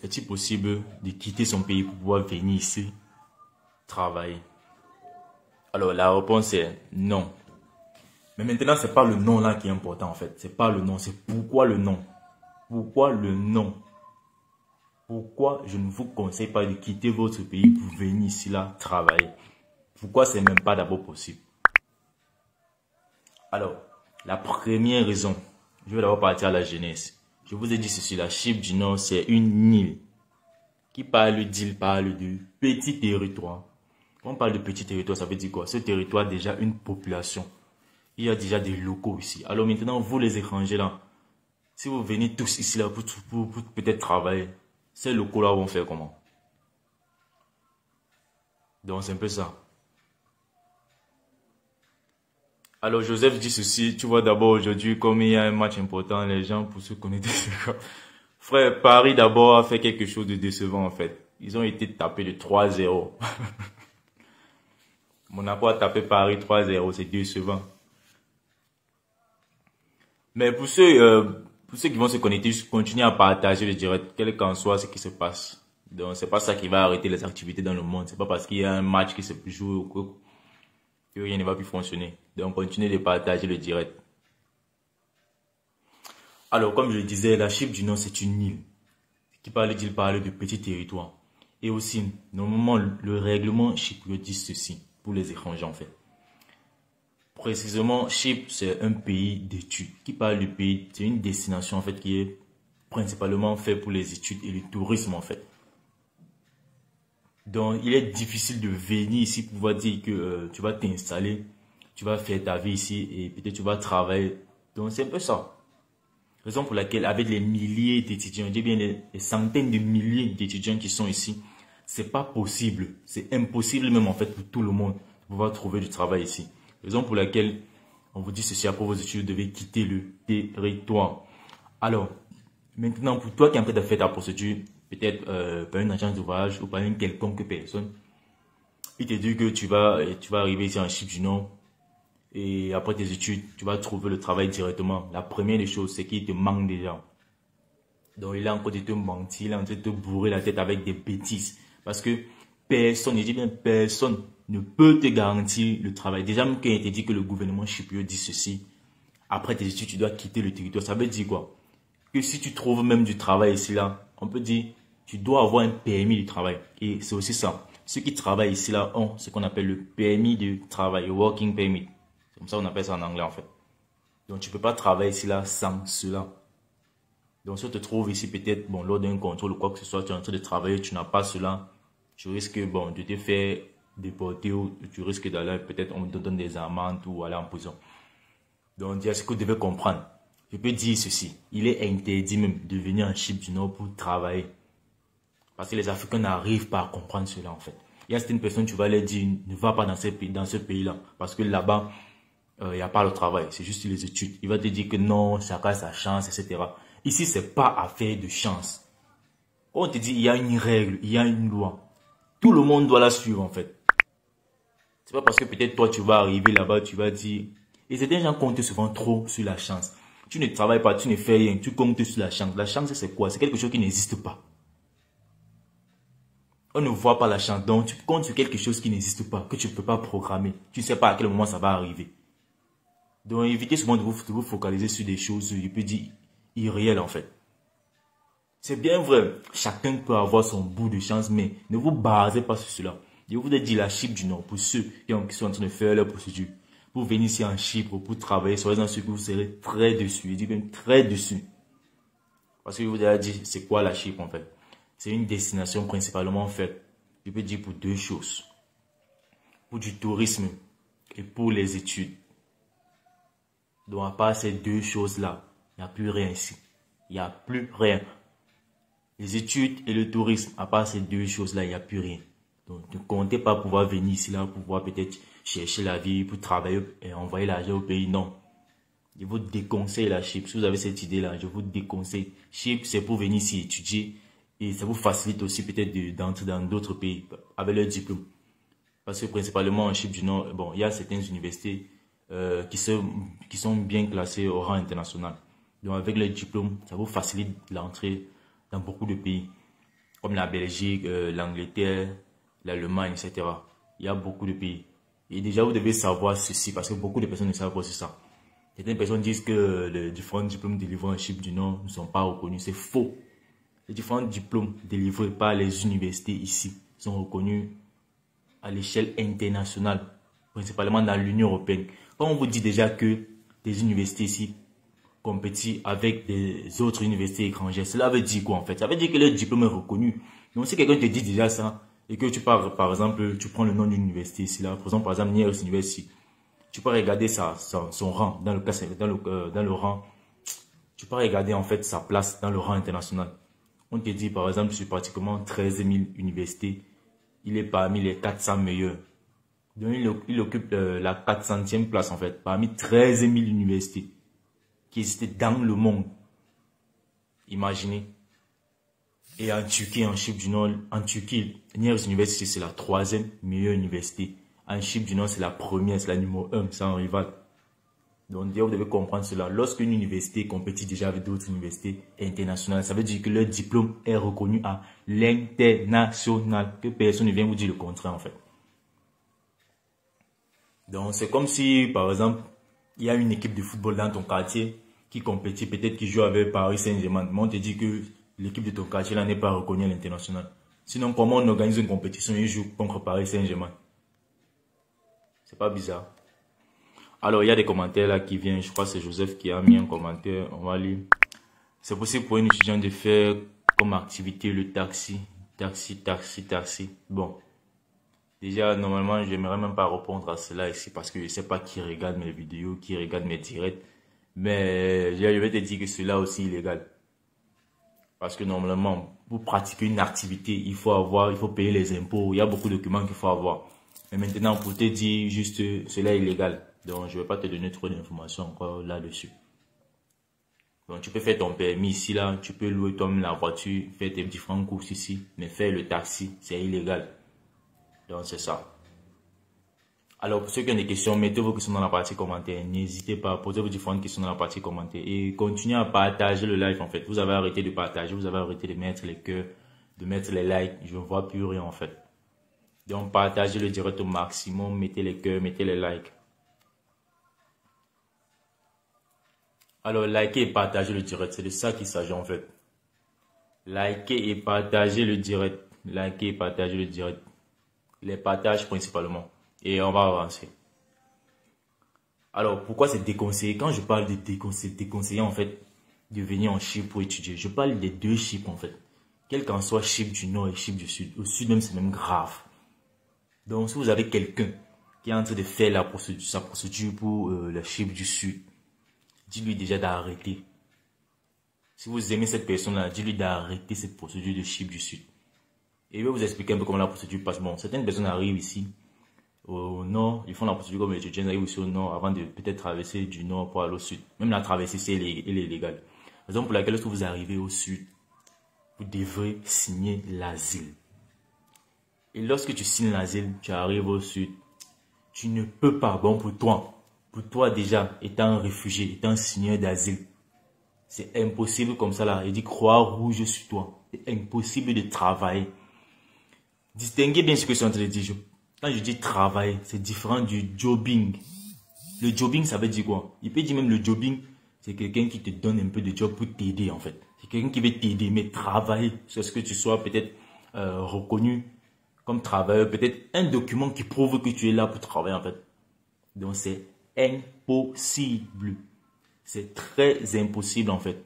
est-il possible de quitter son pays pour pouvoir venir ici travailler? Alors la réponse est non. Mais maintenant, c'est pas le nom là qui est important en fait. C'est pas le nom, c'est pourquoi le nom. Pourquoi le nom? Pourquoi je ne vous conseille pas de quitter votre pays pour venir ici là travailler? Pourquoi c'est même pas d'abord possible? Alors, la première raison, je vais d'abord partir à la jeunesse. Je vous ai dit ceci, la Chypre du Nord, c'est une île. Qui parle d'île parle de petit territoire. Quand on parle de petit territoire, ça veut dire quoi? Ce territoire a déjà une population. Il y a déjà des locaux ici. Alors maintenant, vous les étrangers là, si vous venez tous ici là pour peut-être travailler, ces locaux là vont faire comment? Donc c'est un peu ça. Alors Joseph dit ceci, tu vois d'abord aujourd'hui, comme il y a un match important, les gens pour se connecter. Frère, Paris d'abord a fait quelque chose de décevant en fait. Ils ont été tapés de 3-0. Monaco a tapé Paris 3-0, c'est décevant. Mais pour ceux qui vont se connecter, continuez à partager le direct, quel qu'en soit ce qui se passe. Donc c'est pas ça qui va arrêter les activités dans le monde. C'est pas parce qu'il y a un match qui se joue que rien ne va plus fonctionner. Donc continuez de partager le direct. Alors comme je le disais, la Chypre du Nord c'est une île. Qui parle d'île parle de petit territoire. Et aussi, normalement, le règlement chypriote dit ceci, pour les étrangers en fait. Précisément, Chypre, c'est un pays d'études. Qui parle du pays, c'est une destination en fait qui est principalement faite pour les études et le tourisme en fait. Donc, il est difficile de venir ici pour pouvoir dire que tu vas t'installer, tu vas faire ta vie ici et peut-être tu vas travailler. Donc, c'est un peu ça. Raison pour laquelle, avec les milliers d'étudiants, je dis bien les centaines de milliers d'étudiants qui sont ici, c'est pas possible, c'est impossible même en fait pour tout le monde de pouvoir trouver du travail ici. Raison pour laquelle on vous dit ceci, après vos études, vous devez quitter le territoire. Alors, maintenant, pour toi qui es en train de faire ta procédure, peut-être par une agence de voyage ou par une quelconque personne, il te dit que tu vas arriver ici en Chypre du Nord. Et après tes études, tu vas trouver le travail directement. La première des choses, c'est qu'il te manque déjà. Donc, il est en train de te mentir, il est en train de te bourrer la tête avec des bêtises. Parce que personne, je dis bien personne, ne peut te garantir le travail. Déjà, même quand il te dit que le gouvernement chypriote dit ceci, après tes études, tu dois quitter le territoire. Ça veut dire quoi? Que si tu trouves même du travail ici, là, on peut dire, tu dois avoir un permis de travail. Et c'est aussi ça. Ceux qui travaillent ici, là, ont ce qu'on appelle le permis de travail, le working permit. Comme ça, on appelle ça en anglais, en fait. Donc, tu ne peux pas travailler ici, là, sans cela. Donc, si tu te trouves ici, peut-être, bon, lors d'un contrôle ou quoi que ce soit, tu es en train de travailler, tu n'as pas cela, tu risques, bon, de te faire déporter ou tu risques d'aller, peut-être, on te donne des amendes ou aller en prison. Donc, il y a ce que vous devez comprendre. Je peux dire ceci. Il est interdit même de venir en Chypre du Nord pour travailler. Parce que les Africains n'arrivent pas à comprendre cela, en fait. Il y a certaines personnes, tu vas leur dire, ne va pas dans ce pays-là. Parce que là-bas, il n'y a pas le travail, c'est juste les études. Il va te dire que non, chacun a sa chance, etc. Ici, c'est pas affaire de chance. On te dit, il y a une règle, il y a une loi. Tout le monde doit la suivre, en fait. C'est pas parce que peut-être toi, tu vas arriver là-bas, tu vas dire... Et certains gens comptent souvent trop sur la chance. Tu ne travailles pas, tu ne fais rien, tu comptes sur la chance. La chance, c'est quoi? C'est quelque chose qui n'existe pas. On ne voit pas la chance, donc tu comptes sur quelque chose qui n'existe pas, que tu ne peux pas programmer. Tu ne sais pas à quel moment ça va arriver. Donc, évitez souvent de vous focaliser sur des choses, je peux dire, irréelles en fait. C'est bien vrai, chacun peut avoir son bout de chance, mais ne vous basez pas sur cela. Je vous ai dit la Chypre du Nord, pour ceux qui sont en train de faire leur procédure. Pour venir ici en Chypre, pour travailler, soyez sûr que vous serez très dessus, je dis même très dessus. Parce que je vous ai dit, c'est quoi la Chypre en fait? C'est une destination principalement faite, je peux dire, pour deux choses. Pour du tourisme et pour les études. Donc, à part ces deux choses-là, il n'y a plus rien ici. Il n'y a plus rien. Les études et le tourisme, à part ces deux choses-là, il n'y a plus rien. Donc, ne comptez pas pouvoir venir ici, là, pour pouvoir peut-être chercher la vie, pour travailler et envoyer l'argent au pays. Non. Je vous déconseille la Chypre. Si vous avez cette idée-là, je vous déconseille. Chypre, c'est pour venir ici étudier. Et ça vous facilite aussi peut-être d'entrer dans d'autres pays avec leur diplôme. Parce que principalement en Chypre du Nord, bon, il y a certaines universités qui sont bien classés au rang international. Donc avec le diplôme, ça vous facilite l'entrée dans beaucoup de pays. comme la Belgique, l'Angleterre, l'Allemagne, etc. Il y a beaucoup de pays. Et déjà, vous devez savoir ceci, parce que beaucoup de personnes ne savent pas ça. Certaines personnes disent que les différents diplômes délivrés en Chypre du Nord ne sont pas reconnus. C'est faux. Les différents diplômes délivrés par les universités ici sont reconnus à l'échelle internationale, principalement dans l'Union européenne. Quand on vous dit déjà que des universités ici compétissent avec des autres universités étrangères, cela veut dire quoi en fait? Ça veut dire que le diplôme est reconnu. Donc si quelqu'un te dit déjà ça, et que tu pars, par exemple, tu prends le nom d'une université ici, là, par exemple, Niers University, tu peux regarder son rang dans le rang, tu peux regarder en fait sa place dans le rang international. On te dit par exemple sur pratiquement 13 000 universités, il est parmi les 400 meilleurs. Donc il occupe la 400e place en fait, parmi 13 000 universités qui existaient dans le monde. Imaginez. Et en Turquie, en Chypre du Nord, en Turquie, Niers University c'est la 3e meilleure université. En Chypre du Nord c'est la première, c'est la numéro 1, c'est un rival. Donc, vous devez comprendre cela. Lorsqu'une université compétit déjà avec d'autres universités internationales, ça veut dire que leur diplôme est reconnu à l'international. Que personne ne vient vous dire le contraire, en fait. Donc, c'est comme si, par exemple, il y a une équipe de football dans ton quartier qui compétit, peut-être qui joue avec Paris Saint-Germain. Mais on te dit que l'équipe de ton quartier là n'est pas reconnue à l'international. Sinon, comment on organise une compétition et joue contre Paris Saint-Germain? C'est pas bizarre. Alors, il y a des commentaires là qui viennent. Je crois que c'est Joseph qui a mis un commentaire. On va lire. C'est possible pour une étudiante de faire comme activité le taxi. Taxi. Bon. Déjà, normalement, je n'aimerais même pas répondre à cela ici parce que je ne sais pas qui regarde mes vidéos, qui regarde mes directs. Mais je vais te dire que cela aussi est illégal. Parce que normalement, pour pratiquer une activité, il faut payer les impôts. Il y a beaucoup de documents qu'il faut avoir. Mais maintenant, pour te dire juste, cela est illégal. Donc, je ne vais pas te donner trop d'informations encore là-dessus. Donc, tu peux faire ton permis ici, là. Tu peux louer toi-même la voiture, faire tes différentes courses ici. Mais faire le taxi, c'est illégal. Donc, c'est ça. Alors, pour ceux qui ont des questions, mettez vos questions dans la partie commentaire. N'hésitez pas à poser vos différentes questions dans la partie commentaire. Et continuez à partager le live, en fait. Vous avez arrêté de partager, vous avez arrêté de mettre les cœurs, de mettre les likes. Je ne vois plus rien, en fait. Donc, partagez le direct au maximum. Mettez les cœurs, mettez les likes. Alors, likez et partagez le direct. C'est de ça qu'il s'agit en fait. Likez et partagez le direct. Likez et partagez le direct. Les partages principalement. Et on va avancer. Alors, pourquoi c'est déconseillé? Quand je parle de déconseillé en fait de venir en Chypre pour étudier. Je parle des deux Chypres en fait. Quel qu'en soit Chypre du Nord et Chypre du Sud. Au Sud même, c'est même grave. Donc, si vous avez quelqu'un qui est en train de faire sa procédure pour la Chypre du Sud, dis-lui déjà d'arrêter. Si vous aimez cette personne-là, dis-lui d'arrêter cette procédure de Chypre du Sud. Et je vais vous expliquer un peu comment la procédure passe. Bon, certaines personnes arrivent ici, au nord, ils font la procédure comme les étudiants arrivent ici au nord avant de peut-être traverser du nord pour aller au sud. Même la traversée, c'est illégal. Raison pour laquelle, lorsque vous arrivez au sud, vous devrez signer l'asile. Et lorsque tu signes l'asile, tu arrives au sud, tu ne peux pas, bon pour toi déjà, étant un réfugié, étant un signeur d'asile, c'est impossible comme ça là. Il dit croix rouge sur toi. C'est impossible de travailler. Distinguez bien ce que je suis en train de dire. Quand je dis travailler, c'est différent du jobbing. Le jobbing, ça veut dire quoi? Il peut dire même le jobbing, c'est quelqu'un qui te donne un peu de job pour t'aider en fait. C'est quelqu'un qui veut t'aider, mais travailler, c'est ce que tu sois peut-être reconnu comme travailleur, peut-être un document qui prouve que tu es là pour travailler en fait. Donc c'est impossible. C'est très impossible en fait.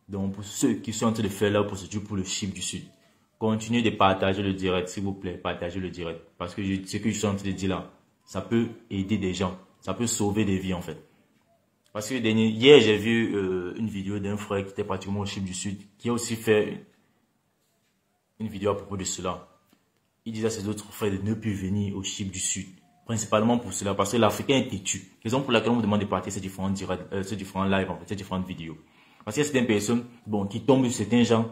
Donc pour ceux qui sont en train de faire leur procédure pour le Chypre du Sud, continuez de partager le direct s'il vous plaît. Partagez le direct. Parce que ce que je suis en train de dire là, ça peut aider des gens. Ça peut sauver des vies en fait. Parce que hier j'ai vu une vidéo d'un frère qui était pratiquement au Chypre du Sud, qui a aussi fait une vidéo à propos de cela. Il disait à ses autres frères de ne plus venir au Chypre du Sud. Principalement pour cela, parce que l'Africain est têtu. Raison pour laquelle on vous demande de partager ces différents lives, en fait, ces différentes vidéos. Parce qu'il y a certaines personnes, bon, qui tombent sur certains gens,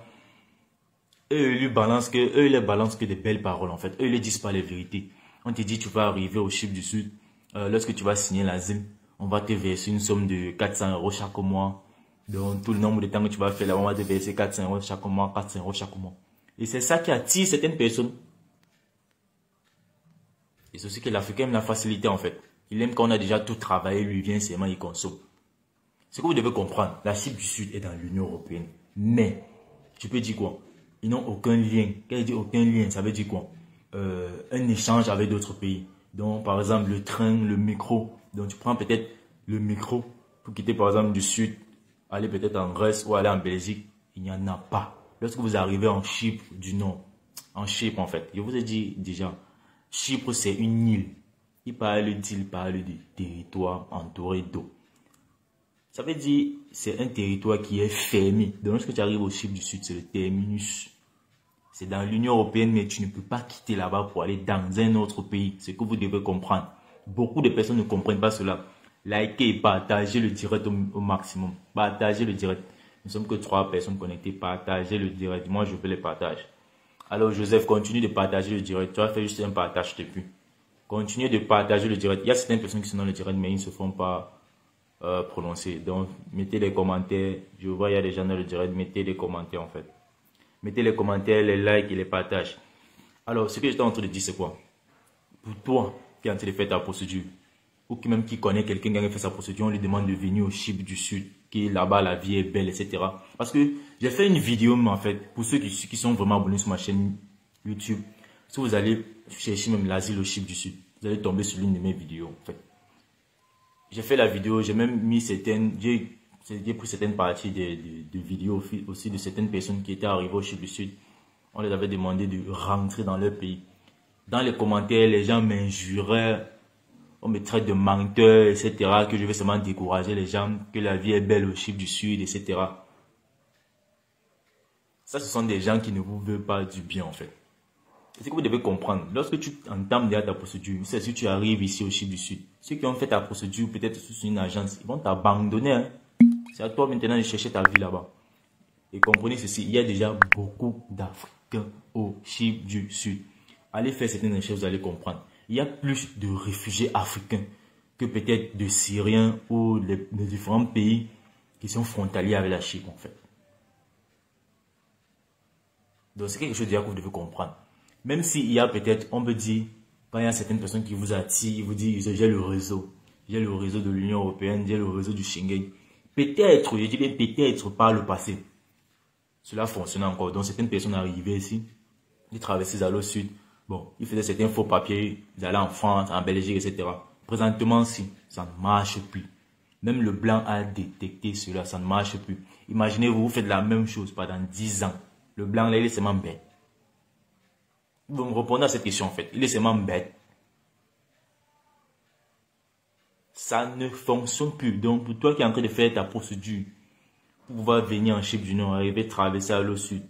eux, ils les balancent que des belles paroles, en fait. Eux, ils ne disent pas les vérités. On te dit, tu vas arriver au Chypre du Sud, lorsque tu vas signer l'asile, on va te verser une somme de 400 € chaque mois. Donc, tout le nombre de temps que tu vas faire là, on va te verser 400 € chaque mois, 400 € chaque mois. Et c'est ça qui attire certaines personnes. Et c'est aussi que l'Africain aime la facilité en fait. Il aime quand on a déjà tout travaillé, lui vient seulement, il consomme. Ce que vous devez comprendre, la Chypre du Sud est dans l'Union européenne. Mais, tu peux dire quoi? Ils n'ont aucun lien. Quand je dis aucun lien, ça veut dire quoi? Un échange avec d'autres pays. Donc, par exemple, le train, le métro. Donc, tu prends peut-être le métro pour quitter, par exemple, du Sud, aller peut-être en Grèce ou aller en Belgique. Il n'y en a pas. Lorsque vous arrivez en Chypre du Nord, en Chypre en fait, je vous ai dit déjà, Chypre c'est une île. Il parle du territoire entouré d'eau. Ça veut dire c'est un territoire qui est fermé. Donc lorsque tu arrives au Chypre du Sud, c'est le terminus. C'est dans l'Union européenne, mais tu ne peux pas quitter là-bas pour aller dans un autre pays. C'est ce que vous devez comprendre. Beaucoup de personnes ne comprennent pas cela. Likez et partagez le direct au maximum. Partagez le direct. Nous sommes que 3 personnes connectées. Partagez le direct. Moi, je fais les partages. Alors, Joseph, continue de partager le direct. Tu vas faire juste un partage depuis. Continuez de partager le direct. Il y a certaines personnes qui sont dans le direct, mais ils ne se font pas prononcer. Donc, mettez les commentaires. Je vois, il y a des gens dans le direct. Mettez les commentaires, en fait. Mettez les commentaires, les likes et les partages. Alors, ce que j'étais en train de dire, c'est quoi? Pour toi, qui est en train de faire ta procédure, ou même qui connaît quelqu'un qui a fait sa procédure, on lui demande de venir au Chypre du Sud, qui est là-bas, la vie est belle, etc. Parce que j'ai fait une vidéo, en fait, pour ceux qui sont vraiment abonnés sur ma chaîne YouTube. Si vous allez chercher même l'asile au Chypre du Sud, vous allez tomber sur l'une de mes vidéos, en fait. J'ai fait la vidéo, j'ai même mis j'ai pris certaines parties de vidéos aussi de certaines personnes qui étaient arrivées au Chypre du Sud. On les avait demandé de rentrer dans leur pays. Dans les commentaires, les gens m'injuraient. On me traite de menteur, etc. Que je vais seulement décourager les gens, que la vie est belle au Chypre du Sud, etc. Ça, ce sont des gens qui ne vous veulent pas du bien, en fait. C'est ce que vous devez comprendre. Lorsque tu entames déjà ta procédure, c'est si tu arrives ici au Chypre du Sud, ceux qui ont fait ta procédure, peut-être sous une agence, ils vont t'abandonner. Hein. C'est à toi maintenant de chercher ta vie là-bas. Et comprenez ceci, il y a déjà beaucoup d'Africains au Chypre du Sud. Allez faire certaines recherches, vous allez comprendre. Il y a plus de réfugiés africains que peut-être de Syriens ou de différents pays qui sont frontaliers avec la Chypre en fait. Donc c'est quelque chose déjà que vous devez comprendre. Même s'il y a peut-être, on peut dire, quand il y a certaines personnes qui vous attirent, vous disent j'ai le réseau. J'ai le réseau de l'Union européenne, j'ai le réseau du Schengen. Peut-être, je dis bien peut-être par le passé, cela fonctionnait encore. Donc certaines personnes arrivaient ici, ils traversaient vers le sud. Bon, ils faisaient certains faux papiers, ils allaient en France, en Belgique, etc. Présentement, si, ça ne marche plus. Même le blanc a détecté cela, ça ne marche plus. Imaginez-vous, vous faites la même chose pendant 10 ans. Le blanc, là, il est seulement bête. Vous me répondez à cette question, en fait. Il est seulement bête. Ça ne fonctionne plus. Donc, pour toi qui es en train de faire ta procédure, pour pouvoir venir en Chypre du Nord, arriver, traverser à l'eau sud,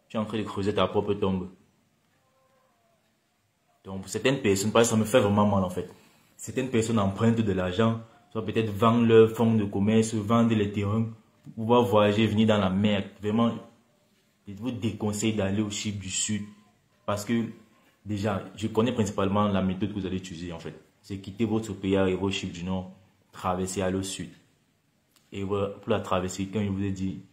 tu es en train de creuser ta propre tombe. Donc, pour certaines personnes, ça me fait vraiment mal, en fait. Certaines personnes empruntent de l'argent, soit peut-être vendent leur fonds de commerce, vendent les terrains, pour pouvoir voyager, venir dans la mer. Vraiment, je vous déconseille d'aller au Chypre du Sud. Parce que, déjà, je connais principalement la méthode que vous allez utiliser, en fait. C'est quitter votre pays, arriver au Chypre du Nord, traverser à l'eau sud. Et voilà, pour la traversée, quand je vous ai dit,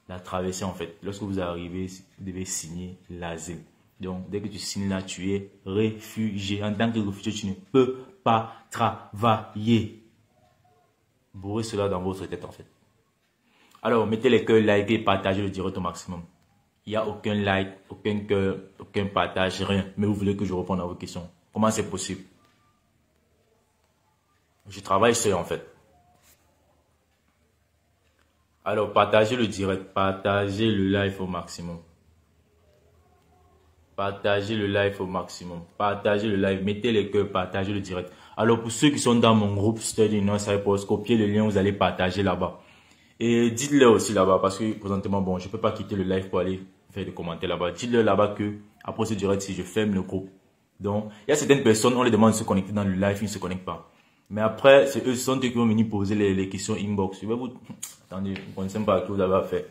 la traversée, en fait, lorsque vous arrivez, vous devez signer l'asile. Donc, dès que tu signes là, tu es réfugié. En tant que réfugié, tu ne peux pas travailler. Bourrez cela dans votre tête, en fait. Alors, mettez les cœurs, likez, partagez le direct au maximum. Il n'y a aucun like, aucun cœur, aucun partage, rien. Mais vous voulez que je réponde à vos questions. Comment c'est possible? Je travaille seul, en fait. Alors, partagez le direct, partagez le live au maximum. Partagez le live au maximum. Partagez le live, mettez les cœurs, partagez le direct. Alors, pour ceux qui sont dans mon groupe Study in Cyprus, copiez le lien, vous allez partager là-bas. Et dites-le aussi là-bas, parce que présentement, bon, je ne peux pas quitter le live pour aller faire des commentaires là-bas. Dites-le là-bas que, après ce direct, si je ferme le groupe. Donc, il y a certaines personnes, on les demande de se connecter dans le live, ils ne se connectent pas. Mais après, c'est eux, ce sont eux qui vont venir poser les questions inbox. Je vais vous... Attendez, vous ne connaissez pas ce que vous avez à faire.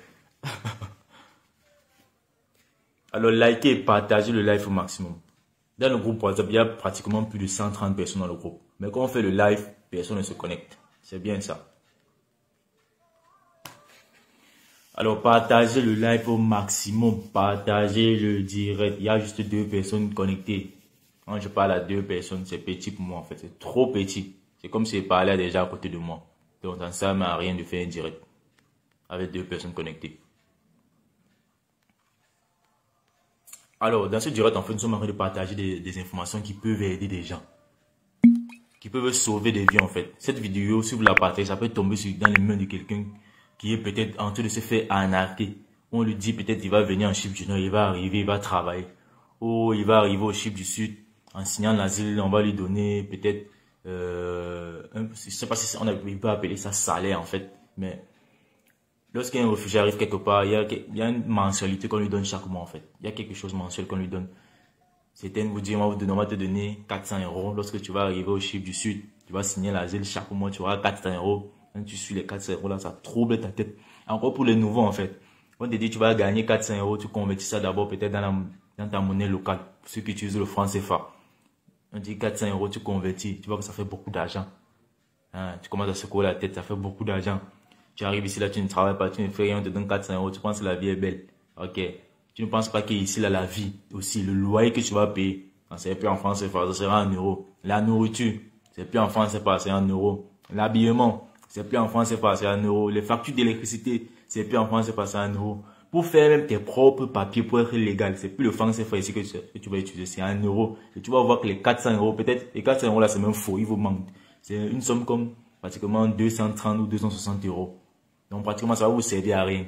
Alors, likez et partagez le live au maximum. Dans le groupe WhatsApp, il y a pratiquement plus de 130 personnes dans le groupe. Mais quand on fait le live, personne ne se connecte. C'est bien ça. Alors, partagez le live au maximum. Partagez le direct. Il y a juste 2 personnes connectées. Quand je parle à 2 personnes, c'est petit pour moi en fait. C'est trop petit. C'est comme si je parlais déjà à côté de moi. Donc, ça ne sert à rien de faire un direct avec 2 personnes connectées. Alors, dans ce direct, en fait, nous sommes en train de partager des informations qui peuvent aider des gens. Qui peuvent sauver des vies en fait. Cette vidéo, si vous la partagez, ça peut tomber dans les mains de quelqu'un qui est peut-être en train de se faire arnaquer. On lui dit peut-être qu'il va venir en Chypre du Nord, il va arriver, il va travailler. Ou il va arriver au Chypre du Sud, en signant l'asile, on va lui donner peut-être, je ne sais pas si il peut appeler ça salaire en fait. Mais lorsqu'un réfugié arrive quelque part, il y a une mensualité qu'on lui donne chaque mois en fait. Il y a quelque chose mensuel qu'on lui donne. Certains vous disent, on va te donner 400 € lorsque tu vas arriver au Chypre du Sud. Tu vas signer l'asile chaque mois, tu auras 400 €. Quand tu suis les 400 € là, ça trouble ta tête. Encore pour les nouveaux en fait. On te dit, tu vas gagner 400 €, tu convertis ça d'abord peut-être dans ta monnaie locale. Pour ceux qui utilisent le franc CFA. On dit 400 €, tu convertis. Tu vois que ça fait beaucoup d'argent. Hein, tu commences à secouer la tête, ça fait beaucoup d'argent. Tu arrives ici là, tu ne travailles pas, tu ne fais rien, on te donne 400 €, tu penses que la vie est belle. Ok. Tu ne penses pas qu'ici, là, la vie aussi, le loyer que tu vas payer, c'est plus en France, ça sera en euros. La nourriture, c'est plus en France, c'est en euros. L'habillement, c'est plus en France, c'est en euros. Les factures d'électricité, c'est plus en France, c'est en euros. Pour faire même tes propres papiers pour être légal, c'est plus le franc CFA ici que tu vas utiliser, c'est en euros. Et tu vas voir que les 400 € peut-être, les 400 € là, c'est même faux, il vous manque. C'est une somme comme pratiquement 230 ou 260 €. Donc pratiquement, ça va vous servir à rien.